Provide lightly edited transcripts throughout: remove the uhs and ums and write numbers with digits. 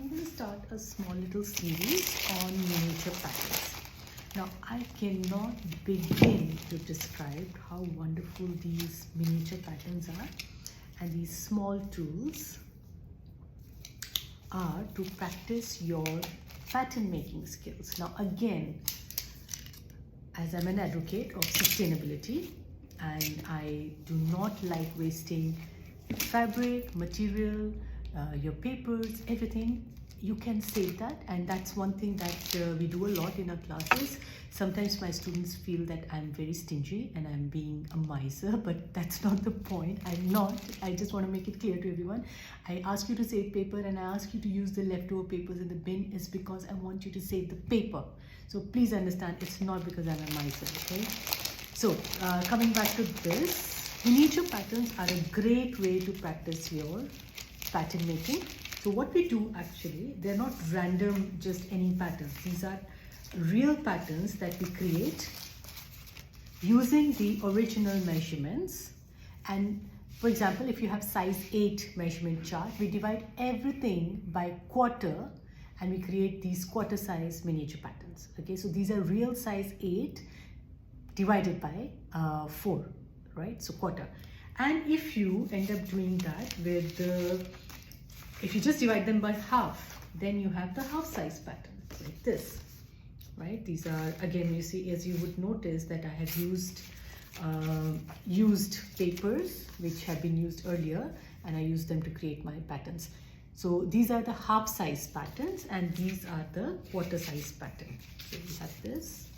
I'm going to start a small little series on miniature patterns. Now, I cannot begin to describe how wonderful these miniature patterns are, and these small tools are to practice your pattern making skills. Now, again, as I'm an advocate of sustainability and I do not like wasting fabric, material, your papers, everything, you can save that, and that's one thing that we do a lot in our classes. Sometimes my students feel that I'm very stingy and I'm being a miser, but that's not the point. I'm not. I just want to make it clear to everyone. I ask you to save paper and I ask you to use the leftover papers in the bin is because I want you to save the paper. So please understand, it's not because I'm a miser, okay? So coming back to this, miniature patterns are a great way to practice your pattern making. So what we do actually, they're not random, just any patterns. These are real patterns that we create using the original measurements. And for example, if you have size 8 measurement chart, we divide everything by quarter and we create these quarter size miniature patterns. Okay, so these are real size 8 divided by 4, right? So quarter. And if you end up doing that with the, if you just divide them by half, then you have the half size pattern like this, right? These are, again, you see, as you would notice that I have used papers which have been used earlier, and I used them to create my patterns. So these are the half size patterns and these are the quarter size pattern. So we have this,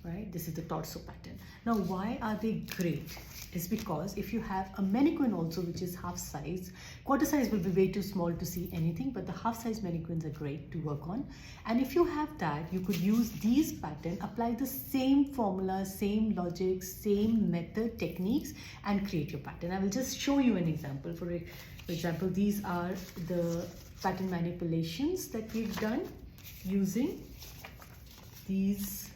right? This is the torso pattern. Now, why are they great? Is because if you have a mannequin also, which is half size, quarter size will be way too small to see anything, but the half size mannequins are great to work on. And if you have that, you could use these patterns, apply the same formula, same logic, same method, techniques, and create your pattern. I will just show you an example. For example, these are the pattern manipulations that we've done using these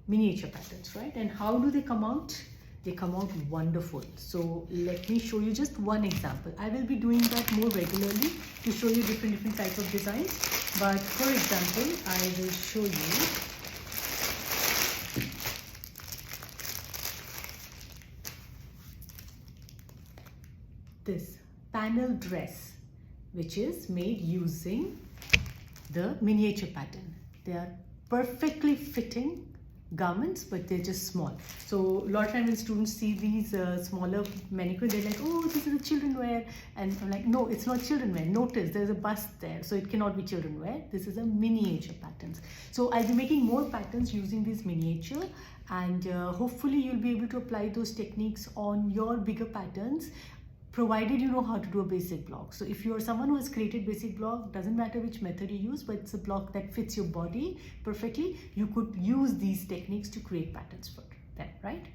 miniature patterns, right? And how do they come out? They come out wonderful. So let me show you just one example. I will be doing that more regularly to show you different types of designs. But for example, I will show you this panel dress, which is made using the miniature pattern. They are perfectly fitting garments, but they're just small. So a lot of times when students see these smaller mannequins, they're like, oh, this is a children wear, and I'm like, no, it's not children wear. Notice there's a bust there, so it cannot be children wear. This is a miniature patterns. So I'll be making more patterns using these miniature, and hopefully you'll be able to apply those techniques on your bigger patterns, provided you know how to do a basic block. So if you're someone who has created basic block, doesn't matter which method you use, but it's a block that fits your body perfectly, you could use these techniques to create patterns for them, right?